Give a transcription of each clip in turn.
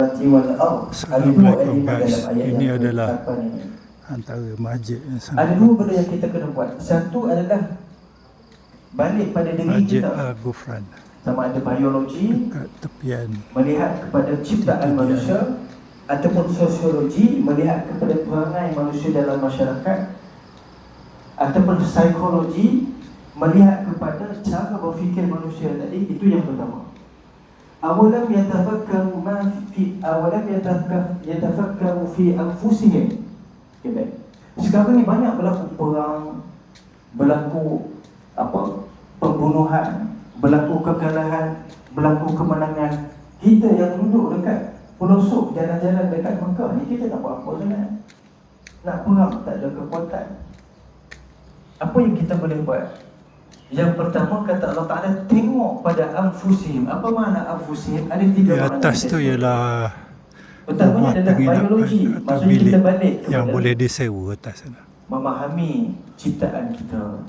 Assalamualaikum guys, ini adalah antara masjid yang Ada sangat dua benda yang kita kena buat. Satu adalah balik pada diri Masjid kita, Al-Ghufran sama ada biologi, dekat tepian melihat kepada ciptaan manusia, ataupun sosiologi, melihat kepada perangai manusia dalam masyarakat, ataupun psikologi, melihat kepada cara berfikir manusia tadi. Itu yang pertama. Awalam yatafakkaru fi anfusihim. Okay, sekarang ni banyak berlaku perang, berlaku pembunuhan, berlaku kekalahan, berlaku kemenangan. Kita yang duduk dekat pelosok jalan-jalan dekat Mekah ni, kita nak buat apa sangat? Nak perang, tak ada kekuatan. Apa yang kita boleh buat? Yang pertama, kata Allah Ta'ala, tengok pada anfusihim. Apa makna anfusihim? Ada tiga di makna. atas tu ialah pertamanya adalah biologi. atau Maksudnya bilik kita balik yang kepada boleh disewa atas sana. memahami ciptaan kita.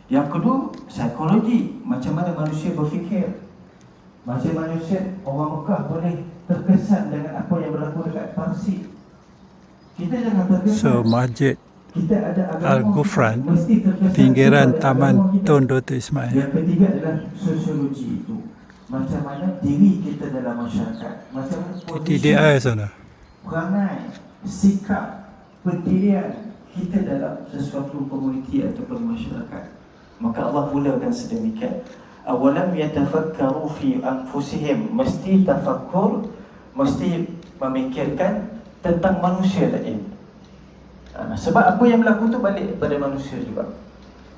Yang kedua, psikologi. Macam mana manusia berfikir. Macam manusia, orang Mekah boleh terkesan dengan apa yang berlaku dekat Parsi. Kita jangan terkesan. So masjid Kita ada agama, Al-Ghufran, mesti terkesan pinggiran kepada Taman agama kita. Tun Dr. Ismail. Yang ketiga adalah sosiologi itu. Macam mana diri kita dalam masyarakat. Macam mana posisi, TDI sana. perangai, sikap, pendirian kita dalam sesuatu komuniti ataupun masyarakat. Maka Allah mulakan sedemikian. Awalam yatafakkaru fi anfusihim. Mesti tafakkur, mesti memikirkan tentang manusia tadi. Sebab apa yang berlaku tu balik pada manusia juga.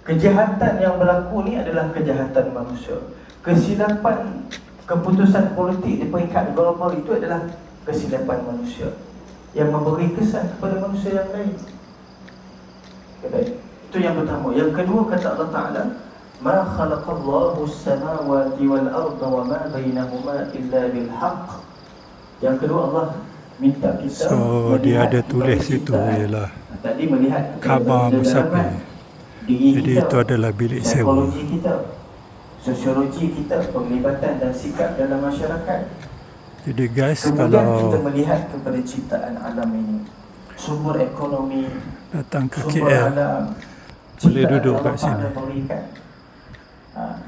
Kejahatan yang berlaku ni adalah kejahatan manusia. Kesilapan keputusan politik di peringkat global itu adalah kesilapan manusia yang memberi kesan kepada manusia yang lain. Okay, itu yang pertama. Yang kedua, kata Allah Ta'ala, ma khalaqallahu as-samawati wal arda wa ma bainahuma illa bil haqq. Yang kedua, Allah minta kita Dia ada tulis situ ialah tadi melihat khabar musafir. Jadi itu adalah bilik sewa. psikologi kita, sosiologi kita, penglibatan dan sikap dalam masyarakat. Jadi guys, Kemudian kalau kita melihat kepada ciptaan alam ini, sumber ekonomi, datang ke sumber KL alam, boleh ciptaan duduk Allah kat sini. Ta'ala berikan.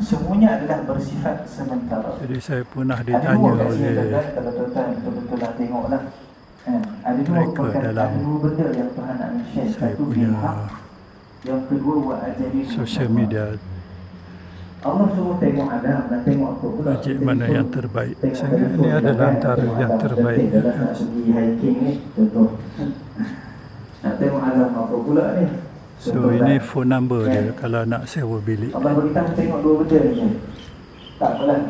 Semuanya adalah bersifat sementara. Jadi saya pernah Ada ditanya dua kat sini, oleh tuan-tuan, kalau tuan-tuan betul-betul nak tengoklah. Ada dua mereka perkataan, dalam ada dua benda yang Tuhan nak share. saya Satu punya bilhaq, yang kedua wa ajali social musamma. media, Allah suruh tengok Adam dan tengok apa pula. masjid mana yang terbaik. Tengok Saya telefon ini adalah kan, antara tengok yang Adam terbaik. penting dalam nak pergi hiking ni, contoh. Nak tengok Adam apa pula ni. So Contoh ini kan. phone number dia kalau nak sewa bilik. Allah beritahu tengok dua benda ni. Tak apalah.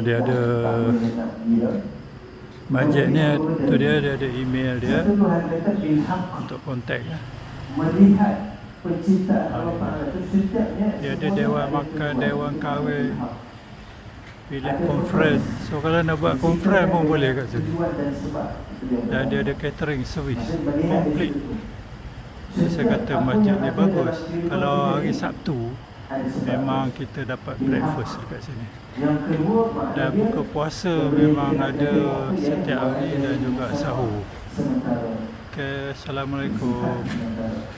Dia ada tak boleh nak gila. masjid ni, tu dia ada email dia Satu Tuhan kata bilhaq, untuk kontak. melihat penciptaan Allah Ta'ala itu setiapnya. Dia ada dewan makan, dewan kahwin, bilik conference. So kalau nak buat conference pun boleh kat sini. Tujuan dan sebab itu dia. Dan dia ada catering service Maksud melihat di complete. situ. Jadi saya kata Setiap masjid apa ni yang ada bagus. dalam kehidupan Kalau kita hari ini Sabtu ada sebab. memang kita dapat breakfast dekat sini. Yang kedua, Dan maknanya buka puasa memang ada setiap hari dan juga sahur. sementara. Okay, Assalamualaikum. Sementara.